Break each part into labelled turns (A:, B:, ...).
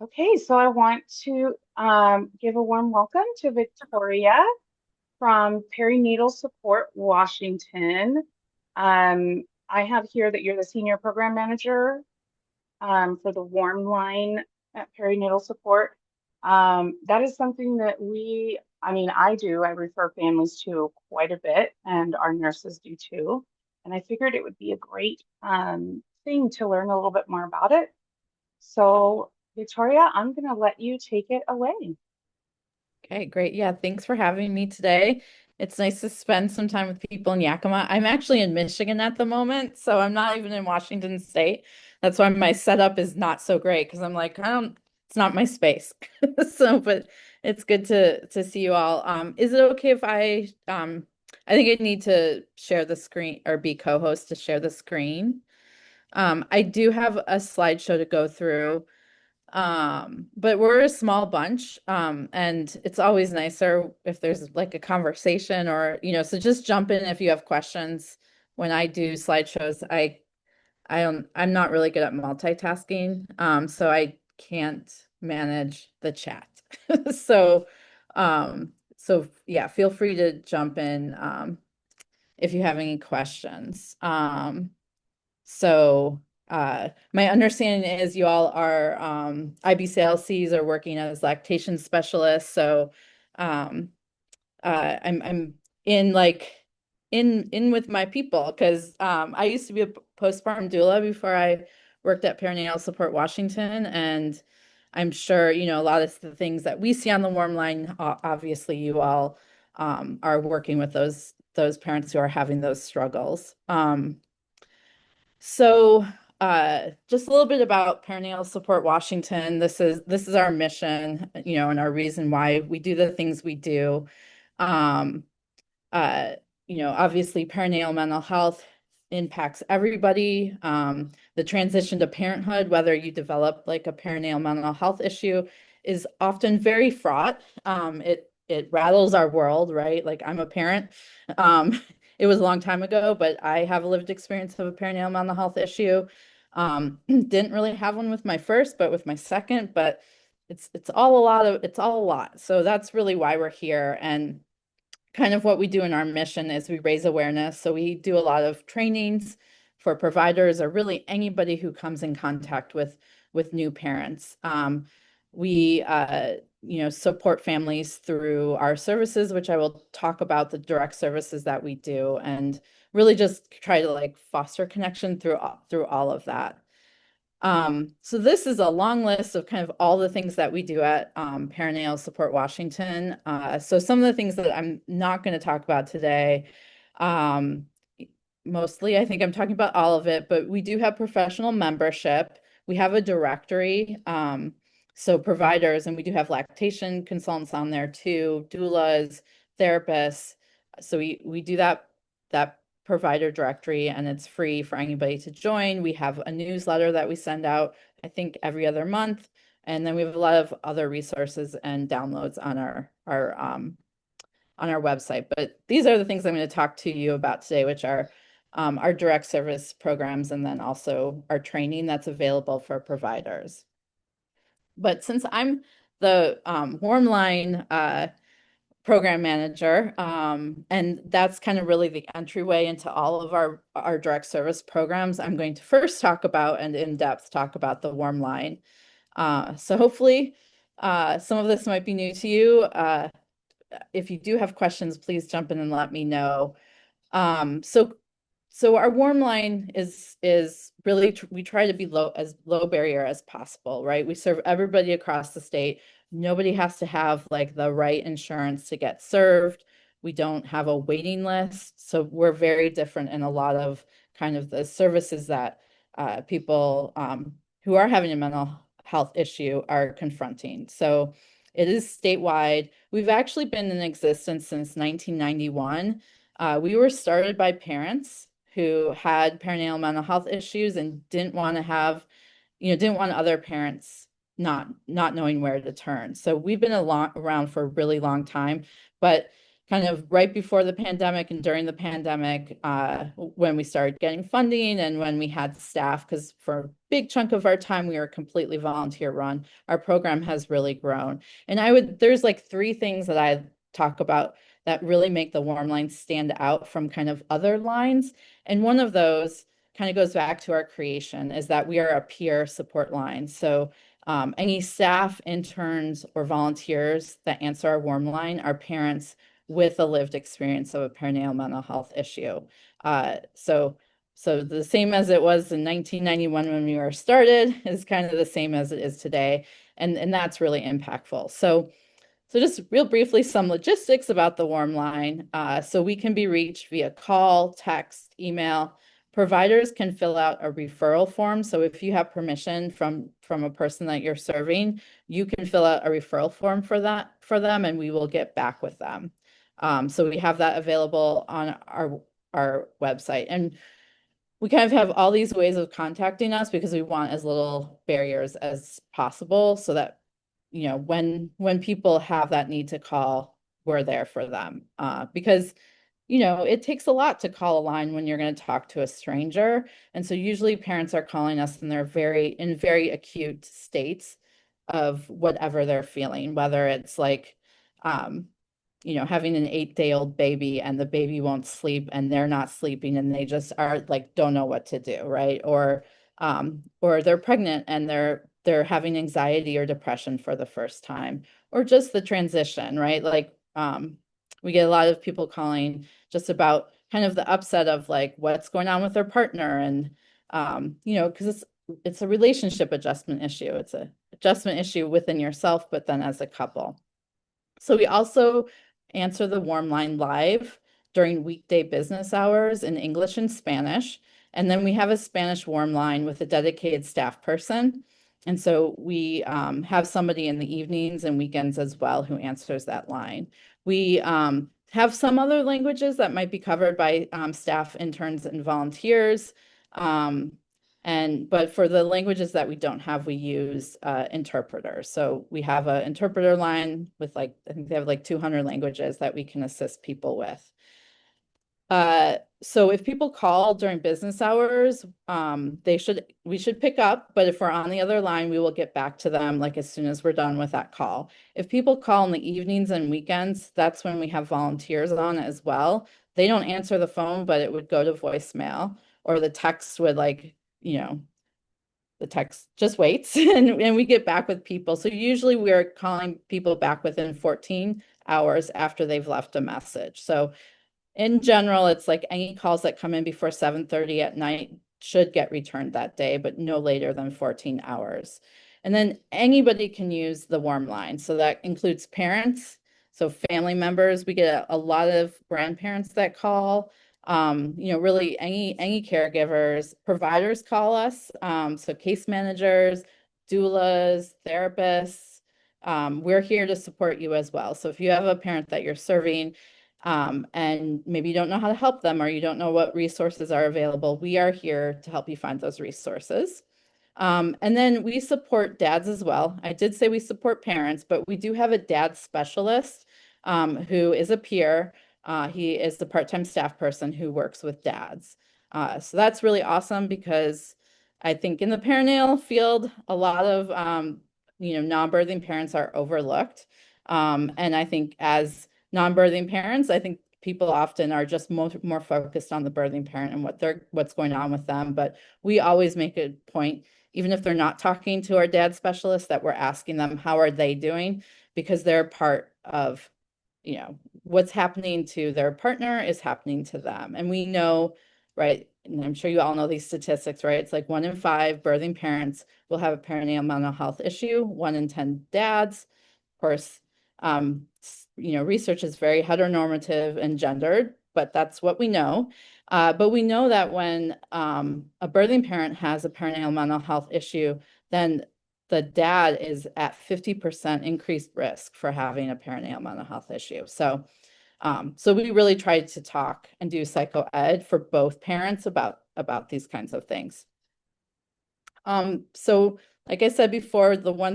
A: Okay, so I want to give a warm welcome to Victoria from Perinatal Support Washington. I have here that you're the Senior Program Manager for the WarmLine at Perinatal Support. That is something that I refer families to quite a bit, and our nurses do too. And I figured it would be a great thing to learn a little bit more about it. So, Victoria, I'm going to let you take it away.
B: Okay, great. Yeah, thanks for having me today. It's nice to spend some time with people in Yakima. I'm actually in Michigan at the moment, so I'm not even in Washington State. That's why my setup is not so great because I'm like, it's not my space. So, but it's good to see you all. Is it okay if I think I need to share the screen or be co-host to share the screen. I do have a slideshow to go through. But we're a small bunch, and it's always nicer if there's like a conversation so just jump in if you have questions. When I do slideshows, I'm not really good at multitasking, so I can't manage the chat. So, so yeah, feel free to jump in, if you have any questions. So my understanding is you all are IBCLCs are working as lactation specialists. So um, I'm in in with my people because I used to be a postpartum doula before I worked at Perinatal Support Washington, and I'm sure a lot of the things that we see on the warm line. Obviously, you all are working with those parents who are having those struggles. So, just a little bit about Perinatal Support Washington. This is our mission, and our reason why we do the things we do. Um, uh, Obviously, perinatal mental health impacts everybody. The transition to parenthood, whether you develop like a perinatal mental health issue, is often very fraught. It rattles our world, right? Like I'm a parent. Um, it was a long time ago, but I have a lived experience of a perinatal mental health issue. Didn't really have one with my first, but with my second, but it's all a lot. So that's really why we're here. And kind of what we do in our mission is we raise awareness. So we do a lot of trainings for providers or really anybody who comes in contact with new parents. We support families through our services, which I will talk about the direct services that we do, and really just try to like foster connection through all of that. So this is a long list of kind of all the things that we do at Perinatal Support Washington. So some of the things that I'm not going to talk about today, um, mostly I think I'm talking about all of it, but we do have professional membership. We have a directory, so providers, and we do have lactation consultants on there too, doulas, therapists. So we do that provider directory, and it's free for anybody to join. We have a newsletter that we send out, I think, every other month. And then we have a lot of other resources and downloads on our website. But these are the things I'm going to talk to you about today, which are our direct service programs and then also our training that's available for providers. But since I'm the WarmLine program manager. And that's kind of really the entryway into all of our direct service programs. I'm going to first talk about and in depth talk about the warm line. So hopefully some of this might be new to you. If you do have questions, please jump in and let me know. So our warm line is really we try to be low barrier as possible, right? We serve everybody across the state. Nobody has to have like the right insurance to get served. We don't have a waiting list, so we're very different in a lot of kind of the services that people who are having a mental health issue are confronting. So it is statewide. We've actually been in existence since 1991. We were started by parents who had perinatal mental health issues and didn't want other parents not knowing where to turn. So we've been around for a really long time, but kind of right before the pandemic and during the pandemic, when we started getting funding and when we had staff, because for a big chunk of our time we were completely volunteer run, our program has really grown. And there's like three things that I talk about that really make the WarmLine stand out from kind of other lines. And one of those kind of goes back to our creation, is that we are a peer support line. So any staff, interns, or volunteers that answer our WarmLine are parents with a lived experience of a perinatal mental health issue. So the same as it was in 1991 when we were started is kind of the same as it is today. And that's really impactful. So just real briefly, some logistics about the WarmLine. So we can be reached via call, text, email. Providers can fill out a referral form. So if you have permission from a person that you're serving, you can fill out a referral form for them, and we will get back with them. So we have that available on our website. And we kind of have all these ways of contacting us because we want as little barriers as possible, so that, you know, when people have that need to call, we're there for them. Because, you know, it takes a lot to call a line when you're going to talk to a stranger. And so usually parents are calling us and they're in very acute states of whatever they're feeling, whether it's like, you know, having an 8-day-old baby and the baby won't sleep and they're not sleeping and they just are like, don't know what to do, right? Or they're pregnant and they're having anxiety or depression for the first time, or just the transition, right? Like, we get a lot of people calling just about kind of the upset of like what's going on with their partner. And, you know, because it's a relationship adjustment issue. It's a adjustment issue within yourself, but then as a couple. So we also answer the WarmLine live during weekday business hours in English and Spanish. And then we have a Spanish WarmLine with a dedicated staff person. And so we have somebody in the evenings and weekends as well who answers that line. We have some other languages that might be covered by staff, interns, and volunteers. But for the languages that we don't have, we use interpreters. So we have an interpreter line with like, I think they have like 200 languages that we can assist people with. So if people call during business hours, we should pick up, but if we're on the other line, we will get back to them like as soon as we're done with that call. If people call in the evenings and weekends, that's when we have volunteers on as well. They don't answer the phone, but it would go to voicemail, or the text would like, you know, the text just waits and we get back with people. So usually we're calling people back within 14 hours after they've left a message. So in general, it's like any calls that come in before 7:30 at night should get returned that day, but no later than 14 hours. And then anybody can use the WarmLine. So that includes parents, so family members. We get a lot of grandparents that call. You know, really any caregivers. Providers call us. So case managers, doulas, therapists. We're here to support you as well. So if you have a parent that you're serving, and maybe you don't know how to help them, or you don't know what resources are available, we are here to help you find those resources. And then we support dads as well. I did say we support parents, but we do have a dad specialist who is a peer. He is the part-time staff person who works with dads. So that's really awesome, because I think in the perinatal field, a lot of you know, non-birthing parents are overlooked. And I think as non-birthing parents, I think people often are just more focused on the birthing parent and what's going on with them. But we always make a point, even if they're not talking to our dad specialist, that we're asking them how are they doing, because they're part of, you know, what's happening to their partner is happening to them. And we know, right, and I'm sure you all know these statistics, right? It's like 1 in 5 birthing parents will have a perinatal mental health issue, 1 in 10 dads. Of course, you know, research is very heteronormative and gendered, but that's what we know. But we know that when a birthing parent has a perinatal mental health issue, then the dad is at 50% increased risk for having a perinatal mental health issue. So we really tried to talk and do psychoed for both parents about these kinds of things. So like I said before, one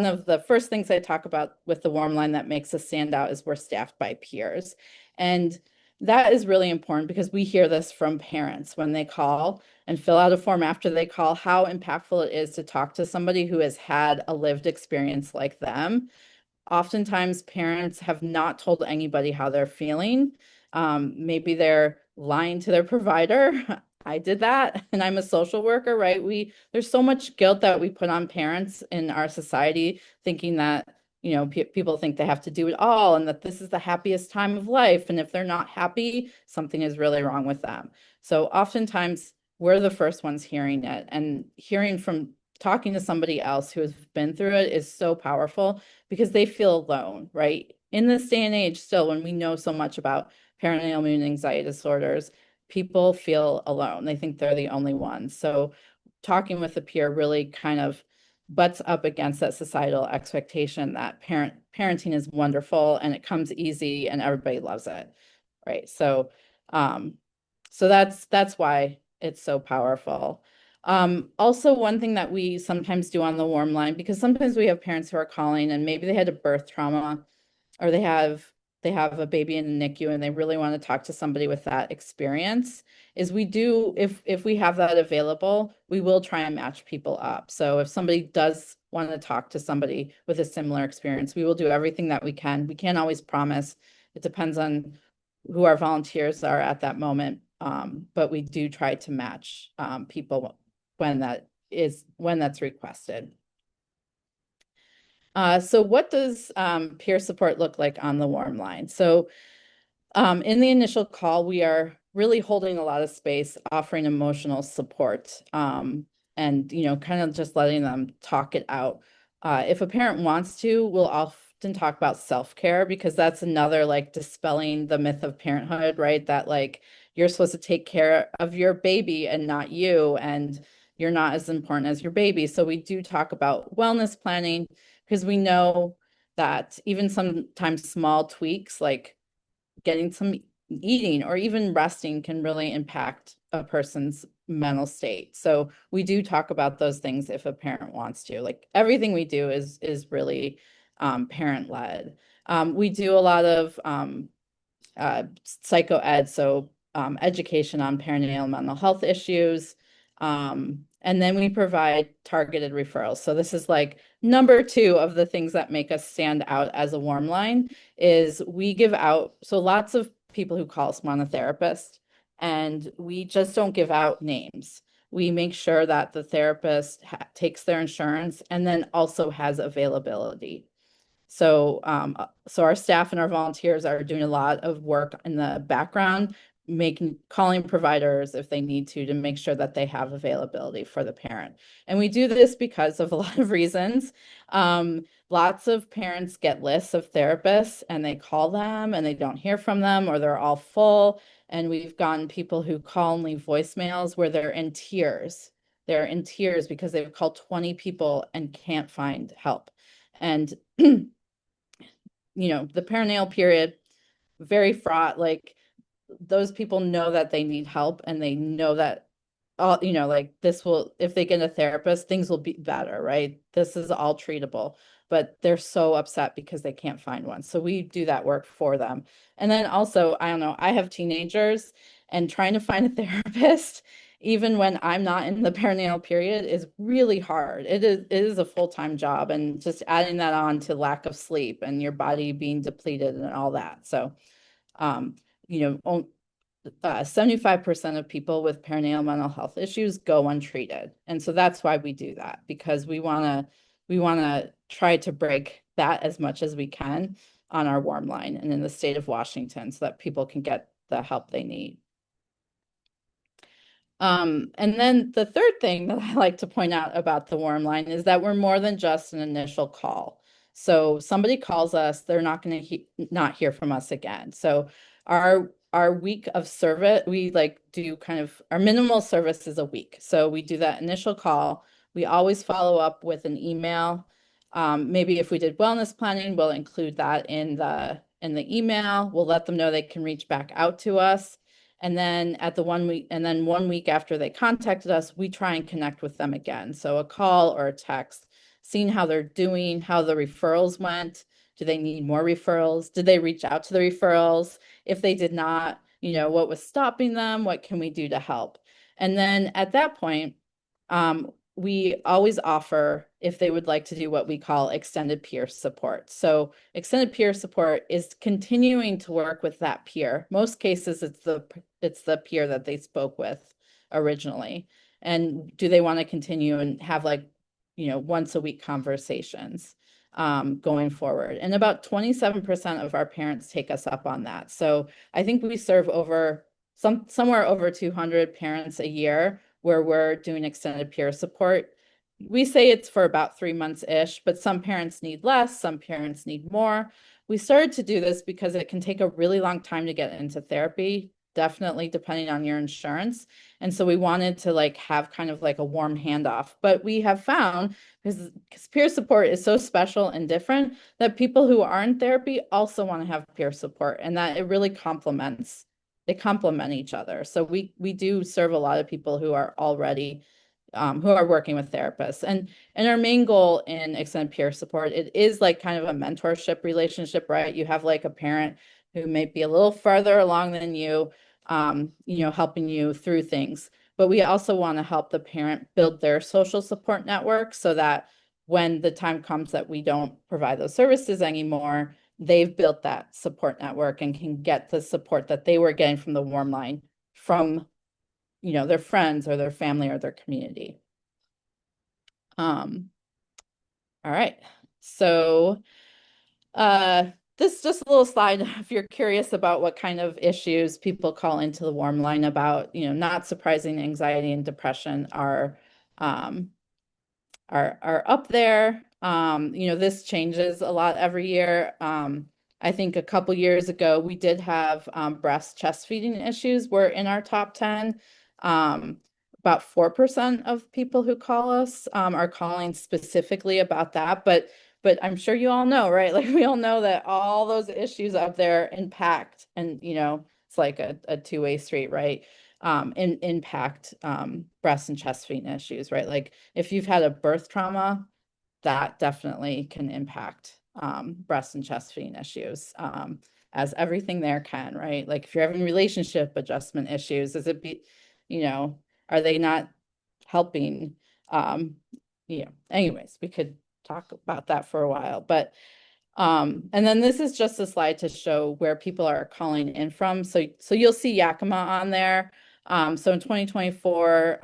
B: of the first things I talk about with the WarmLine that makes us stand out is we're staffed by peers. And that is really important because we hear this from parents when they call and fill out a form after they call, how impactful it is to talk to somebody who has had a lived experience like them. Oftentimes, parents have not told anybody how they're feeling. Maybe they're lying to their provider. I did that, and I'm a social worker, right? There's so much guilt that we put on parents in our society, thinking that, people think they have to do it all and that this is the happiest time of life. And if they're not happy, something is really wrong with them. So oftentimes, we're the first ones hearing it, and hearing from talking to somebody else who has been through it is so powerful because they feel alone, right? In this day and age, still, when we know so much about perinatal mood and anxiety disorders, people feel alone. They think they're the only ones. So talking with a peer really kind of butts up against that societal expectation that parenting is wonderful and it comes easy and everybody loves it, right? Um, so that's why it's so powerful. Also, one thing that we sometimes do on the warm line, because sometimes we have parents who are calling and maybe they had a birth trauma or they have a baby in the NICU and they really want to talk to somebody with that experience, is we do, if we have that available, we will try and match people up. So if somebody does want to talk to somebody with a similar experience, we will do everything that we can. We can't always promise. It depends on who our volunteers are at that moment. But we do try to match people when that's requested. So what does peer support look like on the warm line? So in the initial call, we are really holding a lot of space, offering emotional support, and kind of just letting them talk it out. If a parent wants to, we'll often talk about self-care because that's another like dispelling the myth of parenthood, right? That like you're supposed to take care of your baby and not you, and you're not as important as your baby. So we do talk about wellness planning because we know that even sometimes small tweaks like getting some eating or even resting can really impact a person's mental state. So we do talk about those things if a parent wants to. Like everything we do is really parent led. We do a lot of psychoed, so education on perinatal mental health issues. And then we provide targeted referrals. So this is like number two of the things that make us stand out as a warm line is we give out. So lots of people who call us want a therapist, and we just don't give out names. We make sure that the therapist takes their insurance and then also has availability. So our staff and our volunteers are doing a lot of work in the background, calling providers if they need to make sure that they have availability for the parent. And we do this because of a lot of reasons. Lots of parents get lists of therapists and they call them and they don't hear from them or they're all full. And we've gotten people who call and leave voicemails where they're in tears. They're in tears because they've called 20 people and can't find help. And the perinatal period, very fraught. Like those people know that they need help and they know that all, like this will, if they get a therapist, things will be better, right? This is all treatable, but they're so upset because they can't find one. So we do that work for them. And then also, I don't know, I have teenagers and trying to find a therapist, even when I'm not in the perinatal period, is really hard. It is a full-time job, and just adding that on to lack of sleep and your body being depleted and all that. So, um, you know, 75% of people with perinatal mental health issues go untreated. And so that's why we do that, because we want to try to break that as much as we can on our warm line and in the state of Washington so that people can get the help they need. And then the third thing that I like to point out about the warm line is that we're more than just an initial call. So somebody calls us, they're not going to not hear from us again. So our week of service, we like do kind of our minimal service is a week. So we do that initial call. We always follow up with an email. Maybe if we did wellness planning, we'll include that in the email. We'll let them know they can reach back out to us. And then at the 1 week, and then 1 week after they contacted us, we try and connect with them again. So a call or a text, seeing how they're doing, how the referrals went. Do they need more referrals? Did they reach out to the referrals? If they did not, what was stopping them? What can we do to help? And then at that point, we always offer if they would like to do what we call extended peer support. So extended peer support is continuing to work with that peer. Most cases, it's the peer that they spoke with originally. And do they want to continue and have like, once a week conversations going forward? And about 27% of our parents take us up on that. So I think we serve somewhere over 200 parents a year where we're doing extended peer support. We say it's for about 3 months-ish, but some parents need less, some parents need more. We started to do this because it can take a really long time to get into therapy, definitely depending on your insurance. And so we wanted to like have kind of like a warm handoff. But we have found, because peer support is so special and different, that people who are in therapy also want to have peer support, and that it really they complement each other. So we do serve a lot of people who are already who are working with therapists. And our main goal in extended peer support, it is like kind of a mentorship relationship, right? You have like a parent who may be a little farther along than you, helping you through things. But we also want to help the parent build their social support network so that when the time comes that we don't provide those services anymore, they've built that support network and can get the support that they were getting from the WarmLine from, their friends or their family or their community. All right. So this is just a little slide if you're curious about what kind of issues people call into the WarmLine about, not surprising, anxiety and depression um, are up there. This changes a lot every year. I think a couple years ago, we did have breast chest feeding issues were in our top 10. About 4% of people who call us are calling specifically about that. But I'm sure you all know, right? Like we all know that all those issues up there impact, and it's like a two-way street, right? Impact breast and chest feeding issues, right? Like if you've had a birth trauma, that definitely can impact breast and chest feeding issues, as everything there can, right? Like if you're having relationship adjustment issues, are they not helping? Anyways, we could talk about that for a while, but and then this is just a slide to show where people are calling in from. So you'll see Yakima on there. So in 2024,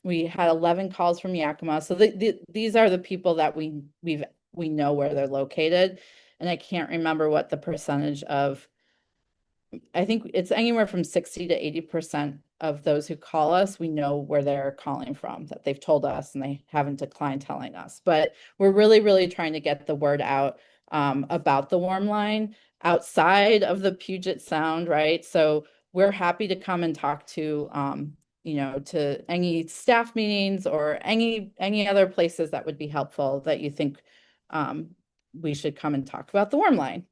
B: we had 11 calls from Yakima. So these are the people that we know where they're located. And I can't remember what the percentage of, I think it's anywhere from 60 to 80% of those who call us, we know where they're calling from, that they've told us and they haven't declined telling us. But we're really, really trying to get the word out about the WarmLine outside of the Puget Sound, right? So we're happy to come and talk to, to any staff meetings or any other places that would be helpful that you think we should come and talk about the WarmLine.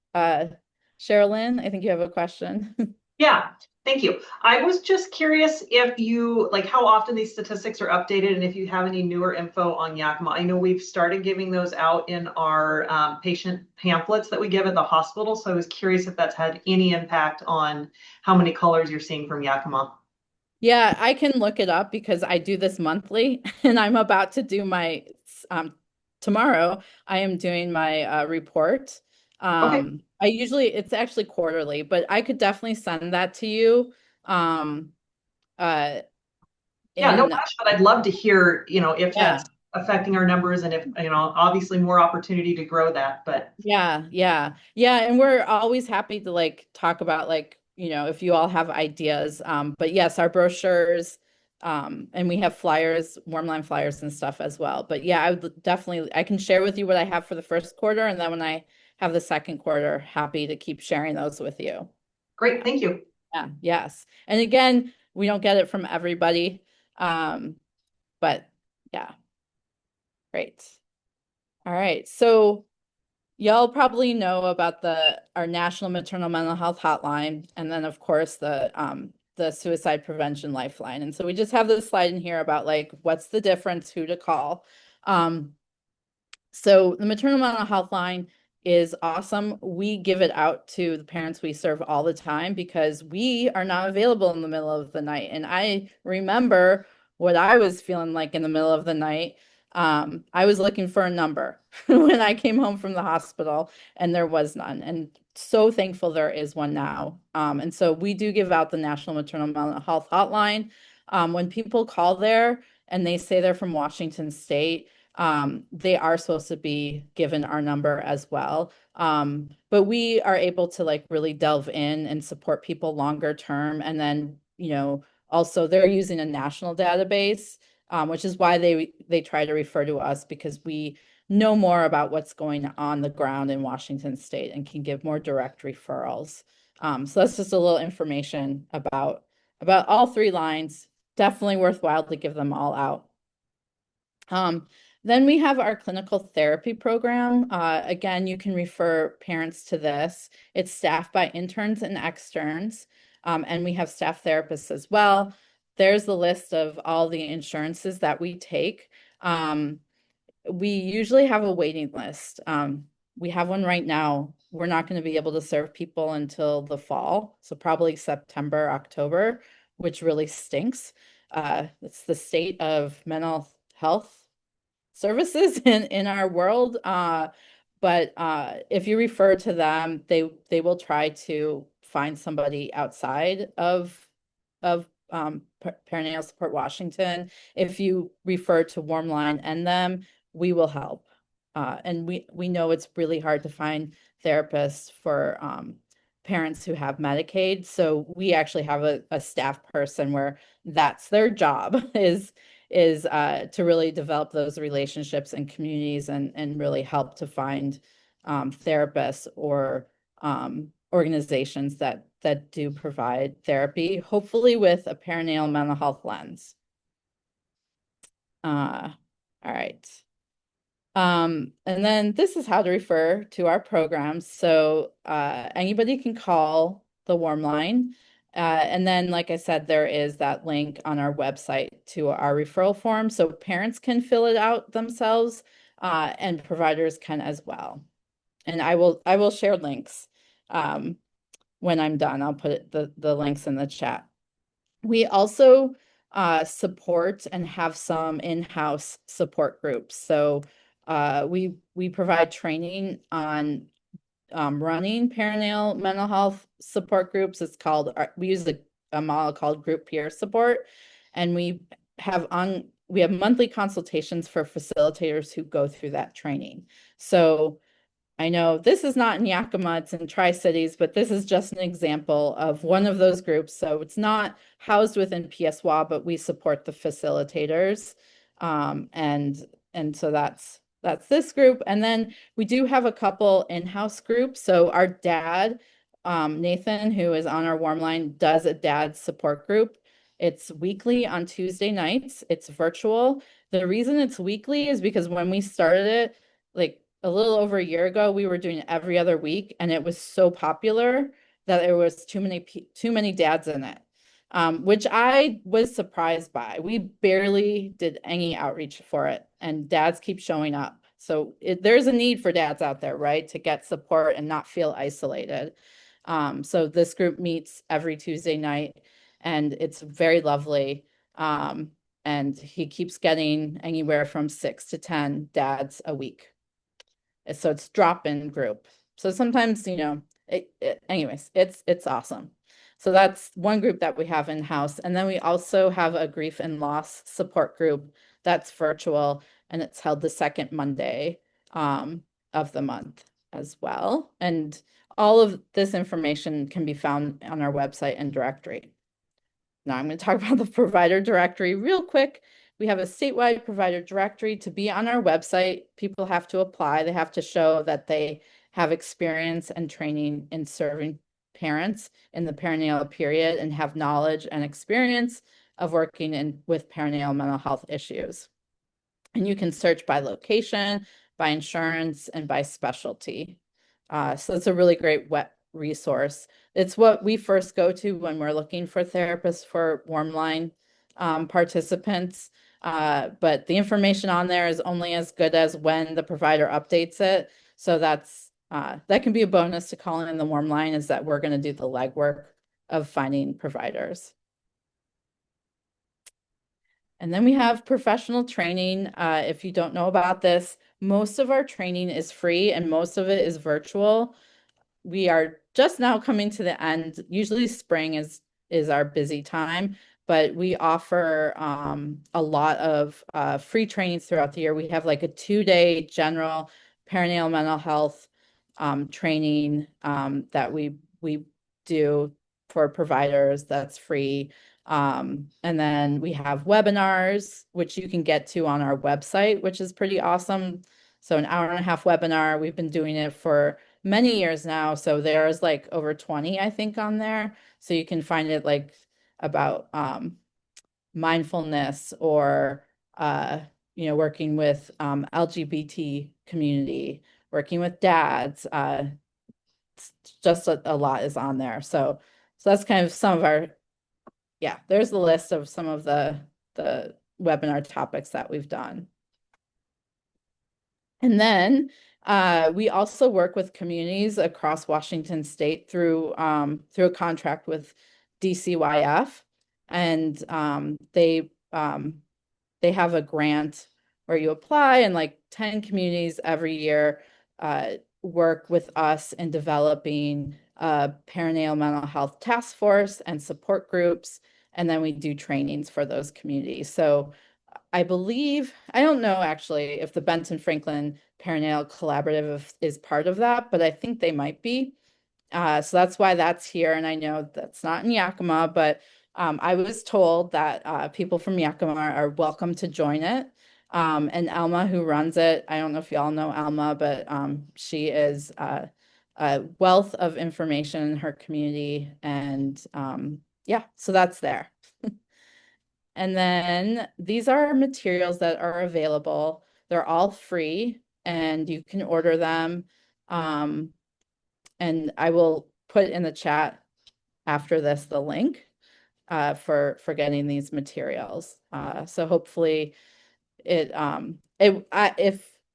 B: Sherilyn, I think you have a question.
C: Yeah, thank you. I was just curious if you, like how often these statistics are updated and if you have any newer info on Yakima. I know we've started giving those out in our patient pamphlets that we give at the hospital. So I was curious if that's had any impact on how many callers you're seeing from Yakima.
B: Yeah, I can look it up because I do this monthly and I'm about to do my tomorrow I am doing my report.
C: Okay.
B: It's actually quarterly, but I could definitely send that to you. Um uh
C: Yeah, no
B: in
C: rush, but I'd love to hear, if
B: Yeah.
C: that's affecting our numbers and if, obviously more opportunity to grow that, but
B: Yeah, and we're always happy to like talk about like, if you all have ideas. But yes, our brochures, and we have flyers, WarmLine flyers and stuff as well. But yeah, I can share with you what I have for the first quarter, and then when I have the second quarter, happy to keep sharing those with you.
C: great, thank you.
B: Yeah, yes. And again, we don't get it from everybody. But yeah, great. All right. So y'all probably know about our National Maternal Mental Health Hotline, and then of course the the suicide prevention lifeline. And so we just have this slide in here about like, what's the difference, who to call. So the maternal mental health line is awesome. We give it out to the parents we serve all the time because we are not available in the middle of the night. And I remember what I was feeling like in the middle of the night. I was looking for a number when I came home from the hospital, and there was none. And so thankful there is one now. And so we do give out the National Maternal Mental Health Hotline. When people call there and they say they're from Washington State, they are supposed to be given our number as well. But we are able to like really delve in and support people longer term. And then, also they're using a national database, which is why they try to refer to us, because we know more about what's going on the ground in Washington State and can give more direct referrals. So that's just a little information about all three lines. Definitely worthwhile to give them all out. Then we have our clinical therapy program. Again, you can refer parents to this. It's staffed by interns and externs, and we have staff therapists as well. There's the list of all the insurances that we take. We usually have a waiting list. We have one right now. We're not going to be able to serve people until the fall, so probably September, October, which really stinks. It's the state of mental health services in our world. But if you refer to them, they will try to find somebody outside of Perinatal Support Washington. If you refer to WarmLine and them, we will help. And we know it's really hard to find therapists for parents who have Medicaid. So we actually have a staff person where that's their job is to really develop those relationships and communities and really help to find therapists or organizations that do provide therapy, hopefully with a perinatal mental health lens. All right. And then this is how to refer to our programs. So anybody can call the WarmLine. And then, like I said, there is that link on our website to our referral form. So parents can fill it out themselves, and providers can as well. And I will share links when I'm done. I'll put the links in the chat. We also support and have some in-house support groups. So we provide training on running perinatal mental health support groups. It's called, we use a model called group peer support, and we have monthly consultations for facilitators who go through that training. So I know this is not in Yakima, it's in Tri-Cities, but this is just an example of one of those groups. So it's not housed within PSWA, but we support the facilitators. And so that's this group. And then we do have a couple in-house groups. So our dad, Nathan, who is on our WarmLine, does a dad support group. It's weekly on Tuesday nights. It's virtual. The reason it's weekly is because when we started it, like a little over a year ago, we were doing it every other week, and it was so popular that there was too many dads in it, which I was surprised by. We barely did any outreach for it, and dads keep showing up. So there's a need for dads out there, right, to get support and not feel isolated. So this group meets every Tuesday night, and it's very lovely. And he keeps getting anywhere from 6 to 10 dads a week. So it's drop-in group. So sometimes, anyways, it's awesome. So that's one group that we have in-house. And then we also have a grief and loss support group that's virtual, and it's held the second Monday of the month as well. And all of this information can be found on our website and directory. Now I'm going to talk about the provider directory real quick. We have a statewide provider directory. To be on our website, people have to apply. They have to show that they have experience and training in serving parents in the perinatal period and have knowledge and experience of working with perinatal mental health issues. And you can search by location, by insurance, and by specialty. So it's a really great resource. It's what we first go to when we're looking for therapists for WarmLine participants. But the information on there is only as good as when the provider updates it. So that can be a bonus to calling in the WarmLine, is that we're going to do the legwork of finding providers. And then we have professional training. If you don't know about this, most of our training is free and most of it is virtual. We are just now coming to the end. Usually spring is our busy time, but we offer a lot of free trainings throughout the year. We have like a 2-day general perinatal mental health training that we do for providers that's free. And then we have webinars, which you can get to on our website, which is pretty awesome. So an hour and a half webinar, we've been doing it for many years now. So there's like over 20, I think, on there. So you can find it like about mindfulness or working with LGBT community, working with dads. Just a lot is on there. So that's kind of some of our, there's the list of some of the webinar topics that we've done. And then we also work with communities across Washington State through a contract with DCYF, and they have a grant where you apply, and like 10 communities every year work with us in developing a perinatal mental health task force and support groups, and then we do trainings for those communities. So I believe, I don't know actually if the Benton Franklin Perinatal Collaborative is part of that, but I think they might be. So that's why that's here. And I know that's not in Yakima, but I was told that people from Yakima are welcome to join it. And Alma, who runs it, I don't know if y'all know Alma, but she is a wealth of information in her community. And so that's there. And then these are materials that are available. They're all free and you can order them. And I will put in the chat after this the link for getting these materials. So hopefully if the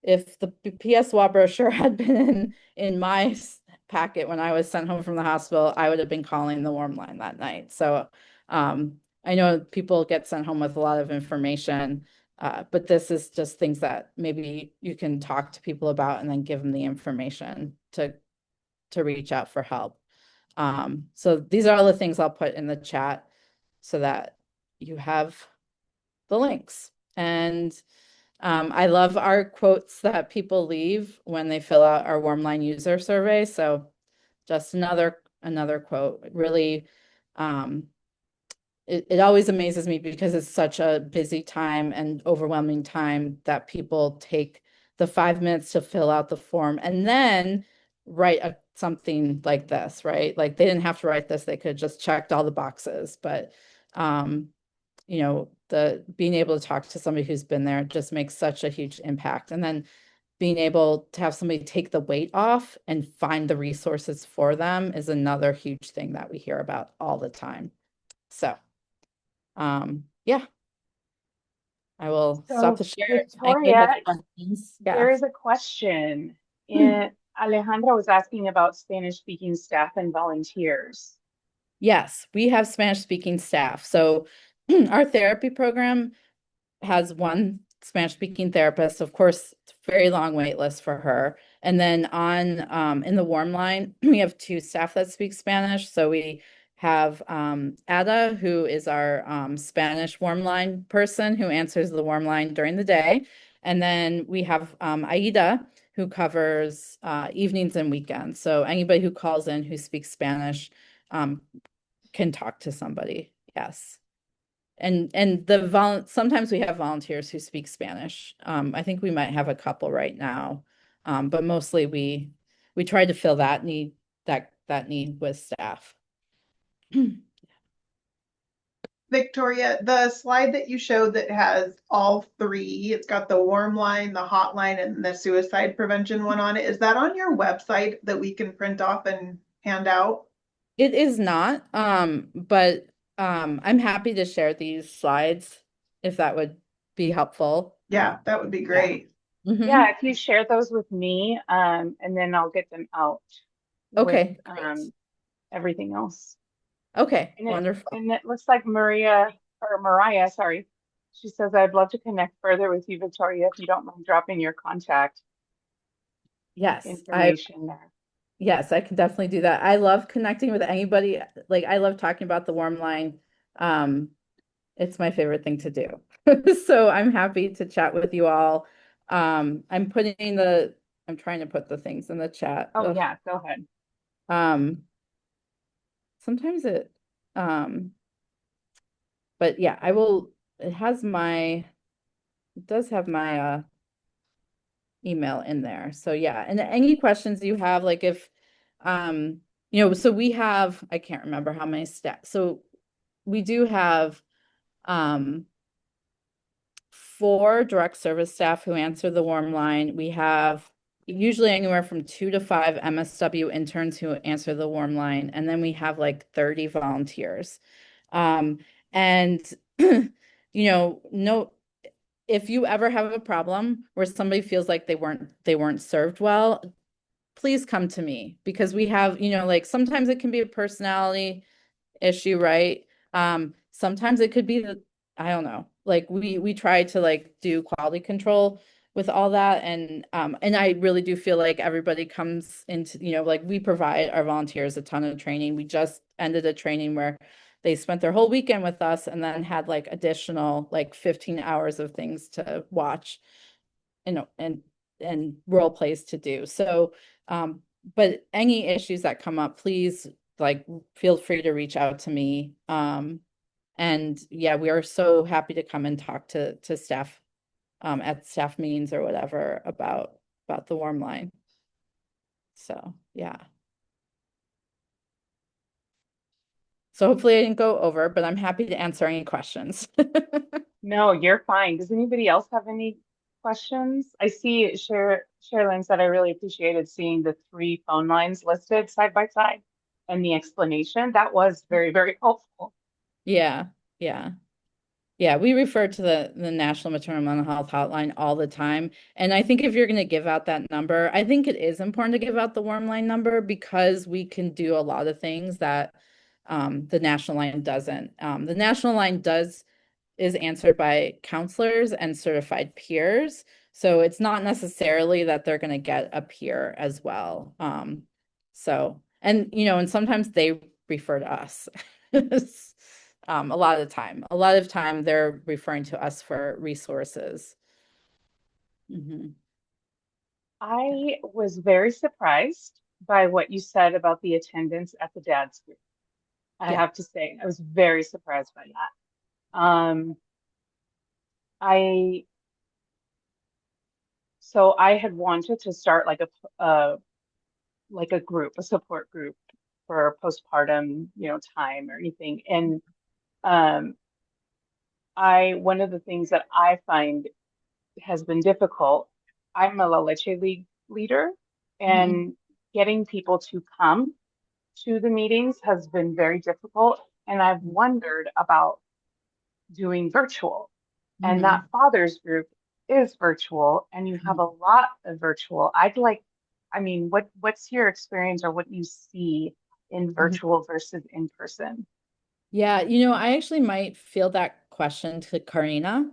B: PSWA brochure had been in my packet when I was sent home from the hospital, I would have been calling the WarmLine that night. So I know people get sent home with a lot of information, but this is just things that maybe you can talk to people about and then give them the information to reach out for help. So these are all the things I'll put in the chat so that you have the links. And I love our quotes that people leave when they fill out our WarmLine user survey. So just another quote. Really, it always amazes me because it's such a busy time and overwhelming time that people take the 5 minutes to fill out the form and then write something like this, right? Like they didn't have to write this, they could have just checked all the boxes. But the being able to talk to somebody who's been there just makes such a huge impact. And then being able to have somebody take the weight off and find the resources for them is another huge thing that we hear about all the time. So I will stop the share.
A: Victoria, there is a question. Alejandra was asking about Spanish-speaking staff and volunteers.
B: Yes, we have Spanish-speaking staff. So our therapy program has one Spanish-speaking therapist. Of course, very long wait list for her. And then in the WarmLine, we have 2 staff that speak Spanish. So we have Ada, who is our Spanish WarmLine person who answers the WarmLine during the day. And then we have Aida, who covers evenings and weekends. So anybody who calls in who speaks Spanish can talk to somebody. Yes. And sometimes we have volunteers who speak Spanish. I think we might have a couple right now. But mostly we try to fill that need with staff.
D: Victoria, the slide that you showed that has all 3, it's got the WarmLine, the hotline, and the suicide prevention one on it. Is that on your website that we can print off and handout?
B: It is not, but I'm happy to share these slides if that would be helpful.
D: Yeah, that would be
A: Yeah.
D: great.
B: Mhm.
A: Yeah, if you share those with me, and then I'll get them out with
B: Okay, great.
A: everything else.
B: Okay,
A: And
B: wonderful.
A: it looks like Mariah, sorry. She says, I'd love to connect further with you, Victoria, if you don't mind dropping your contact
B: Yes,
A: information there.
B: yes, I can definitely do that. I love connecting with anybody. Like I love talking about the WarmLine. Um, it's my favorite thing to do. So I'm happy to chat with you all. I'm I'm trying to put the things in the chat.
A: Oh
B: Ugh.
A: yeah, go ahead.
B: Um, sometimes um, but yeah, it does have my email in there. So yeah, and any questions you have, like if so I can't remember how many staff. So we do have um 4 direct service staff who answer the warm line. We have usually anywhere from 2 to 5 MSW interns who answer the warm line, and then we have like 30 volunteers. And no, if you ever have a problem where somebody feels like they weren't served well, please come to me because we have, like sometimes it can be a personality issue, right? Sometimes it could be I don't know. Like we try to like do quality control with all that, and I really do feel like everybody comes into, like we provide our volunteers a ton of training. We just ended a training where they spent their whole weekend with us and then had like additional like 15 hours of things to watch, and role plays to do. So, but any issues that come up, please like feel free to reach out to me. And yeah, we are so happy to come and talk to staff at staff meetings or whatever about the warm line. So yeah. So hopefully I didn't go over, but I'm happy to answer any questions.
A: No, you're fine. Does anybody else have any questions? I see Sherilyn said I really appreciated seeing the 3 phone lines listed side by side and the explanation. That was very, very helpful.
B: Yeah, yeah. Yeah, we refer to the National Maternal Mental Health Hotline all the time. And I think if you're going to give out that number, I think it is important to give out the warm line number because we can do a lot of things that the national line doesn't. The national line is answered by counselors and certified peers. So it's not necessarily that they're going to get a peer as well. And sometimes they refer to us. A lot of the time. A lot of time they're referring to us for resources. Mhm.
A: I was very surprised by what you said about the attendance at the dad's group. I
B: Yeah.
A: have to say, I was very surprised by that. I so I had wanted to start like a group, a support group for postpartum, time or anything. And um, one of the things that I find has been difficult, I'm a La Leche League leader,
B: Mhm.
A: and getting people to come to the meetings has been very difficult. And I've wondered about doing virtual. And that
B: Mhm.
A: fathers group is virtual, and you have a lot of virtual. What's your experience or what you see in
B: Mhm.
A: virtual versus in person?
B: Yeah, I actually might field that question to Karina,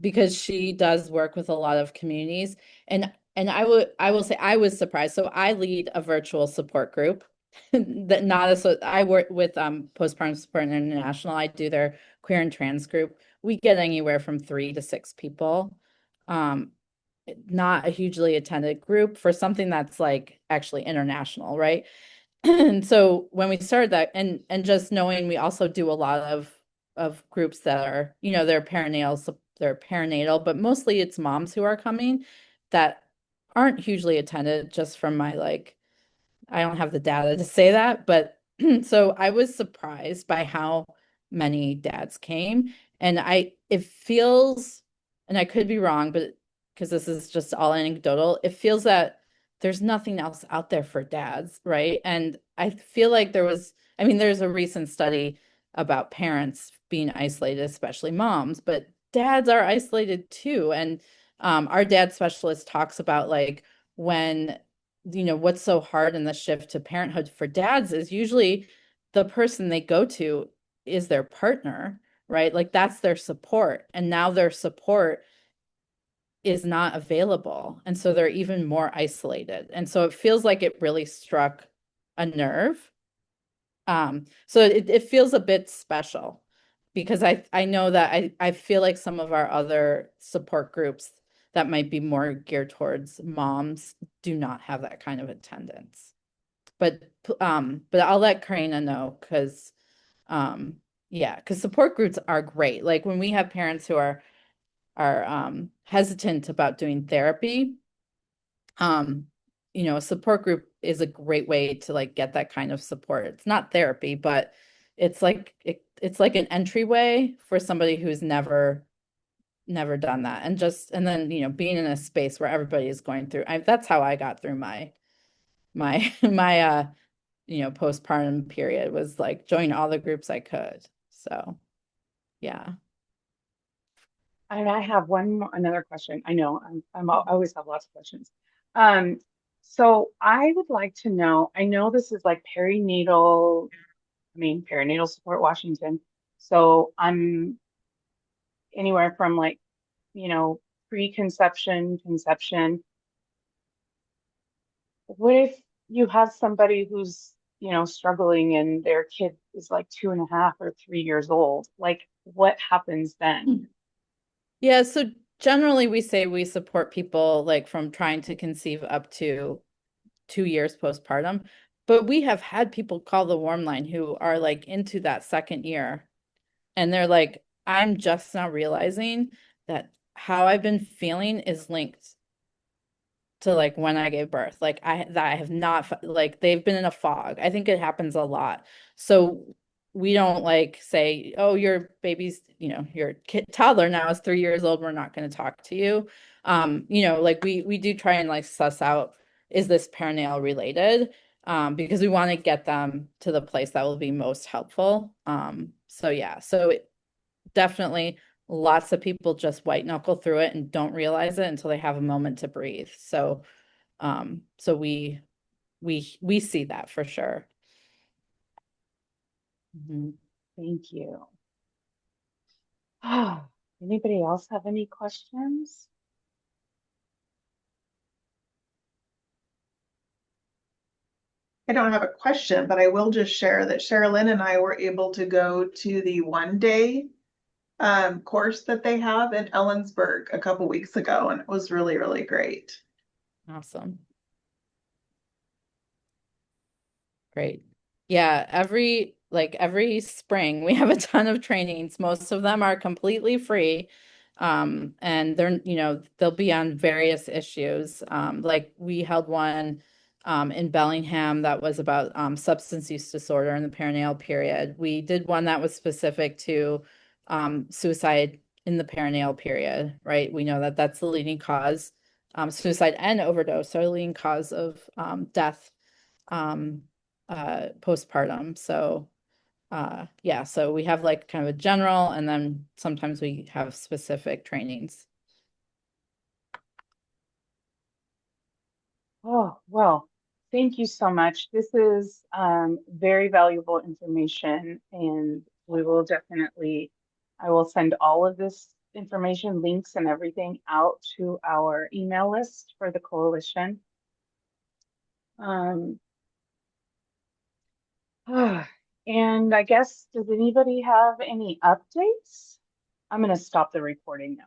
B: because she does work with a lot of communities. And I will say I was surprised. So I lead a virtual support group that not as I work with Postpartum Support International. I do their queer and trans group. We get anywhere from 3 to 6 people. Um, not a hugely attended group for something that's like actually international, right? And so when we started that, and just knowing we also do a lot of groups that are, they're perinatal, but mostly it's moms who are coming that aren't hugely attended just from my like, I don't have the data to say that, but so I was surprised by how many dads came. And it feels, and I could be wrong, but because this is just all anecdotal, it feels that there's nothing else out there for dads, right? And I feel like there's a recent study about parents being isolated, especially moms, but dads are isolated too. And our dad specialist talks about like when, what's so hard in the shift to parenthood for dads is usually the person they go to is their partner, right? Like that's their support. And now their support is not available. And so they're even more isolated. And so it feels like it really struck a nerve. So it feels a bit special because I know that I feel like some of our other support groups that might be more geared towards moms do not have that kind of attendance. But I'll let Karina know because yeah, because support groups are great. Like when we have parents who are hesitant about doing therapy, um, a support group is a great way to like get that kind of support. It's not therapy, but it's like it's like an entryway for somebody who's never done that. And then, being in a space where everybody is going through. That's how I got through my my postpartum period, was like join all the groups I could. So, yeah.
A: And I have another question. I know I always have lots of questions. Um, so I would like to know, I know this is like Perinatal Support Washington. So I'm anywhere from like, pre-conception, conception. What if you have somebody who's, struggling and their kid is like 2.5 or 3 years old? Like, what happens then?
B: Yeah, so generally we say we support people like from trying to conceive up to 2 years postpartum, but we have had people call the WarmLine who are like into that second year, and they're like, I'm just now realizing that how I've been feeling is linked to like when I gave birth. Like I have not, like they've been in a fog. I think it happens a lot. So we don't like say, oh, your baby's, your toddler now is 3 years old. We're not going to talk to you. Like we do try and like suss out, is this perinatal related? Because we want to get them to the place that will be most helpful. So yeah, definitely lots of people just white knuckle through it and don't realize it until they have a moment to breathe. So we see that for sure. Mhm.
A: Thank you. Anybody else have any questions?
D: I don't have a question, but I will just share that Sherilyn and I were able to go to the 1-day course that they have in Ellensburg a couple weeks ago, and it was really, really great.
B: Awesome. Great. Yeah, every spring we have a ton of trainings. Most of them are completely free. And they'll be on various issues. Like we held one in Bellingham that was about substance use disorder in the perinatal period. We did one that was specific to suicide in the perinatal period, right? We know that that's the leading cause. Suicide and overdose are the leading cause of death postpartum. So yeah, so we have like kind of a general, and then sometimes we have specific trainings.
A: Oh, well, thank you so much. This is very valuable information, and I will send all of this information, links and everything out to our email list for the coalition. Um, and I guess, does anybody have any updates? I'm going to stop the recording now.